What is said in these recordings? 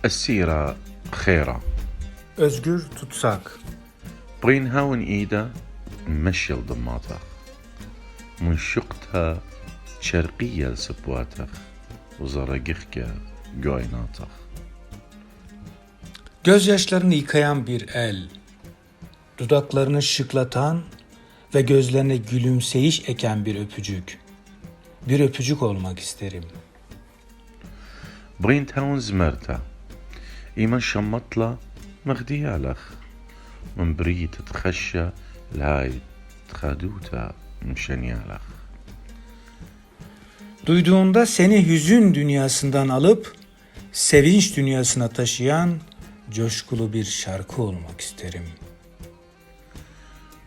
السيرة خيرة. Özgür tutsak. برين هاون إيدا مشي ضماتها من شقتها شرقية لسبواتها وزرقخكا جويناتها. Gözyaşlarını yıkayan bir el, dudaklarını şıklatan ve gözlerine gülümseyiş eken bir öpücük. Bir öpücük olmak isterim. برين تاون زمرتا إيمان شمطلة مغديالخ من بريت تخشى لهاي تخادوتا مشانيالخ. Duyduğunda seni hüzün dünyasından alıp sevinç dünyasına taşıyan coşkulu bir şarkı olmak isterim.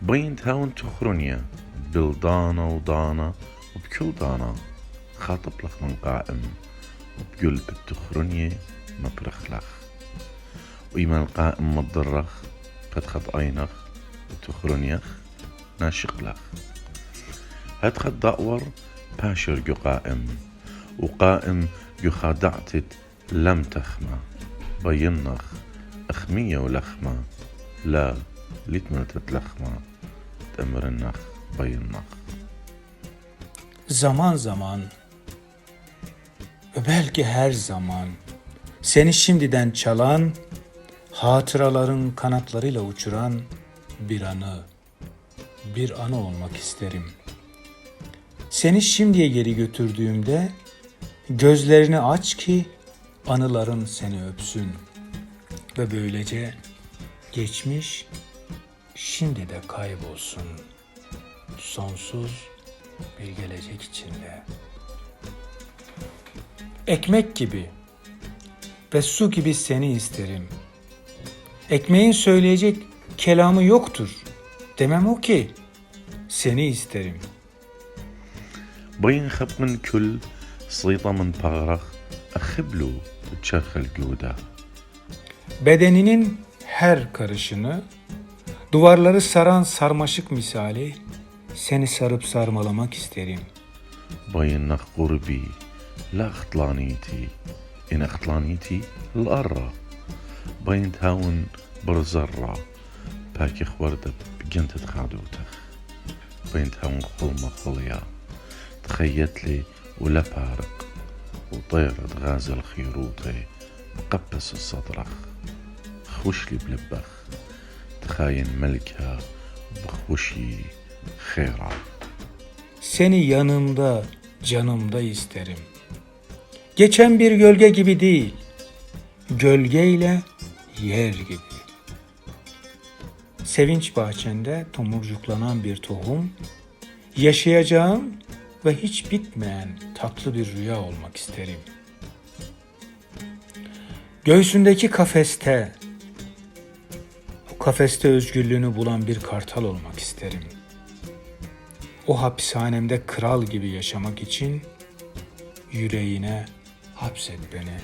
برين تاون تخرونيا بلدانا ودانا وبكل دانا خاطب لك من قائم وبقول بتخرونيا مبرخلخ وإيمان القائم مضرخ قد خد عينخ وتخرونيخ ناشق لخ هاد خد دأور باشر جو قائم وقائم جو خادعتت لم تخمة بينخ أخمية ولخمة لا لتمرتت لخمة تأمرنخ بينخ. Zaman zaman ve belki her zaman seni şimdiden çalan, hatıraların kanatlarıyla uçuran bir anı olmak isterim. Seni şimdiye geri götürdüğümde gözlerini aç ki anıların seni öpsün ve böylece geçmiş şimdi de kaybolsun sonsuz bir gelecek içinde. Ekmek gibi ve su gibi seni isterim. Ekmeğin söyleyecek kelamı yoktur. Demem o ki seni isterim. بين خب من كل صيطة من بغرخ أخبلو تشرخ الجودة. Bedeninin her karışını, duvarları saran sarmaşık misali seni sarıp sarmalamak isterim. بين قربي لا خطلانيتي إن خطلانيتي الأرة بين تاون برزرة باكي خوردة بجنت تخادوتخ بين تاون خلمة خليا تخيت لي ولا فارق وطيرة غازل خيروطي مقبس الصدرخ خوش لي بلبخ تخاين ملكها بخوشي خيرا. Seni yanımda, canımda isterim. Geçen bir gölge gibi değil, gölgeyle yer gibi. Sevinç bahçende tomurcuklanan bir tohum, yaşayacağım ve hiç bitmeyen tatlı bir rüya olmak isterim. Göğsündeki kafeste, o kafeste özgürlüğünü bulan bir kartal olmak isterim. O hapishanemde kral gibi yaşamak için yüreğine hapset beni.